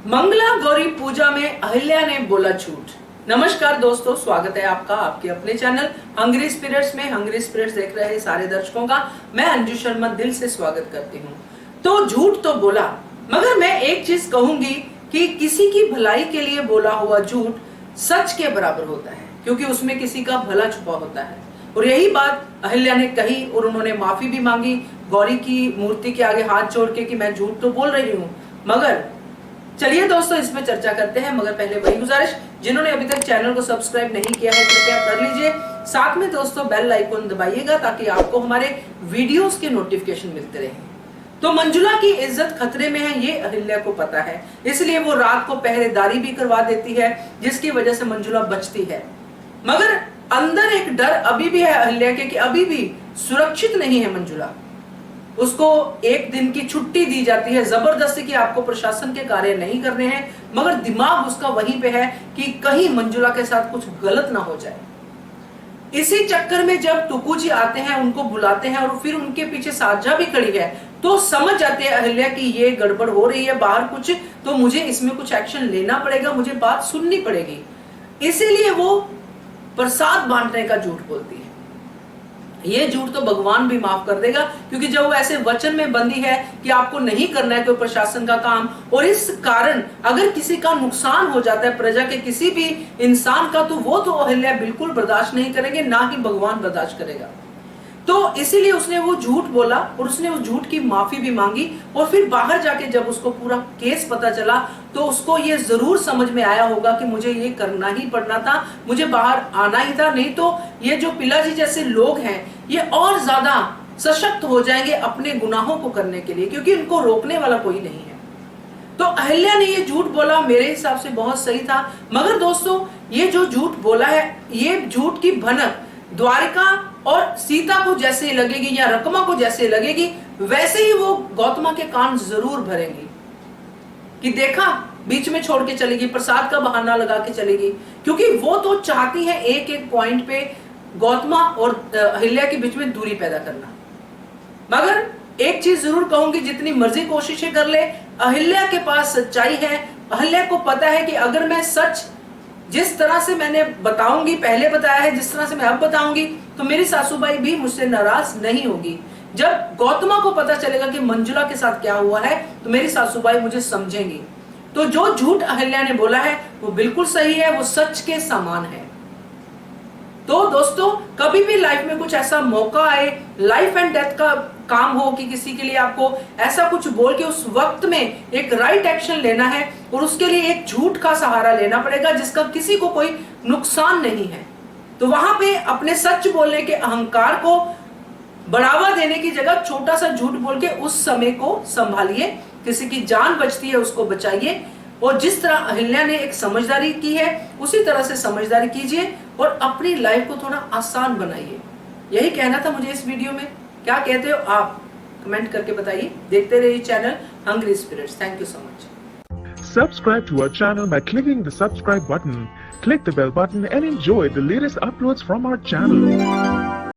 मंगला गौरी पूजा में अहिल्या ने बोला झूठ। नमस्कार दोस्तों, स्वागत है आपका आपके अपने चैनल हंग्री स्पिरिट्स में। हंग्री स्पिरिट्स देख रहे सारे दर्शकों का मैं अंजू शर्मा दिल से स्वागत करती हूँ। तो झूठ तो बोला, मगर मैं एक चीज कहूंगी कि किसी की भलाई के लिए बोला हुआ झूठ सच के बराबर होता है, क्योंकि उसमें किसी का भला छुपा होता है। और यही बात अहिल्या ने कही और उन्होंने माफी भी मांगी गौरी की मूर्ति के आगे हाथ जोड़ के कि मैं झूठ तो बोल रही हूँ। मगर चलिए दोस्तों, इस पे चर्चा करते हैं। मगर पहले वही गुजारिश, जिन्होंने अभी तक चैनल को सब्सक्राइब नहीं किया है कृपया कर लीजिए। साथ में दोस्तों बेल आइकन दबाइएगा ताकि आपको हमारे वीडियोस के नोटिफिकेशन मिलते रहें। तो मंजुला की इज्जत खतरे में है, ये अहिल्या को पता है, इसलिए वो रात को पहरेदारी भी करवा देती है, जिसकी वजह से मंजुला बचती है। मगर अंदर एक डर अभी भी है अहिल्या के कि अभी भी सुरक्षित नहीं है मंजुला। उसको एक दिन की छुट्टी दी जाती है जबरदस्ती कि आपको प्रशासन के कार्य नहीं करने हैं, मगर दिमाग उसका वहीं पे है कि कहीं मंजुला के साथ कुछ गलत ना हो जाए। इसी चक्कर में जब टुकू जी आते हैं, उनको बुलाते हैं और फिर उनके पीछे साजा भी खड़ी है, तो समझ जाते हैं अहिल्या कि ये गड़बड़ हो रही है बाहर कुछ, तो मुझे इसमें कुछ एक्शन लेना पड़ेगा, मुझे बात सुननी पड़ेगी। इसीलिए वो प्रसाद बांटने का झूठ बोलती है। ये झूठ तो भगवान भी माफ कर देगा, क्योंकि जब वो ऐसे वचन में बंधी है कि आपको नहीं करना है कोई प्रशासन का काम, और इस कारण अगर किसी का नुकसान हो जाता है प्रजा के किसी भी इंसान का, तो वो तो अहिल्या बिल्कुल बर्दाश्त नहीं करेंगे, ना ही भगवान बर्दाश्त करेगा। तो इसीलिए उसने वो झूठ बोला और उसने उस झूठ की माफी भी मांगी। और फिर बाहर जाके जब उसको पूरा केस पता चला तो उसको ये जरूर समझ में आया होगा कि मुझे ये करना ही पड़ना था, मुझे बाहर आना ही था, नहीं तो ये जो पिलाजी जैसे लोग हैं ये और ज्यादा सशक्त हो जाएंगे अपने गुनाहों को करने के लिए, क्योंकि उनको रोकने वाला कोई नहीं है। तो अहिल्या ने ये झूठ बोला, मेरे हिसाब से बहुत सही था। मगर दोस्तों, ये जो झूठ बोला है, ये झूठ की भनक द्वारिका और सीता को जैसे लगेगी या रकमा को जैसे लगेगी, वैसे ही वो गौतमा के कान जरूर भरेंगी कि देखा बीच में छोड़ के चलेगी, प्रसाद का बहाना लगा के चलेगी, क्योंकि वो तो चाहती है एक एक पॉइंट पे गौतमा और अहिल्या के बीच में दूरी पैदा करना। मगर एक चीज जरूर कहूंगी, जितनी मर्जी कोशिशें कर ले, अहिल्या के पास सच्चाई है। अहिल्या को पता है कि अगर मैं सच जिस तरह से मैंने बताऊंगी, पहले बताया है, जिस तरह से मैं अब बताऊंगी, तो मेरी सासूबाई भी मुझसे नाराज नहीं होगी। जब गौतमा को पता चलेगा कि मंजुला के साथ क्या हुआ है, तो मेरी सासूबाई मुझे समझेंगी। तो जो झूठ अहिल्या ने बोला है वो बिल्कुल सही है, वो सच के समान है। तो दोस्तों, कभी भी लाइफ में कुछ ऐसा मौका आए, लाइफ एंड डेथ का काम हो कि किसी के लिए आपको ऐसा कुछ बोल के उस वक्त में एक राइट एक्शन लेना है और उसके लिए एक झूठ का सहारा लेना पड़ेगा जिसका किसी को कोई नुकसान नहीं है, तो वहां पे अपने सच बोलने के अहंकार को बढ़ावा देने की जगह छोटा सा झूठ बोल के उस समय को संभालिए। किसी की जान बचती है उसको बचाइए, और जिस तरह अहिल्या ने एक समझदारी की है उसी तरह से समझदारी कीजिए और अपनी लाइफ को थोड़ा आसान बनाइए। यही कहना था मुझे इस वीडियो में। क्या कहते हो आप कमेंट करके बताइए। देखते रहिए channel Hungry Spirits. Thank you so much. Subscribe to our channel by clicking the subscribe button. Click the bell button and enjoy the latest uploads from our channel.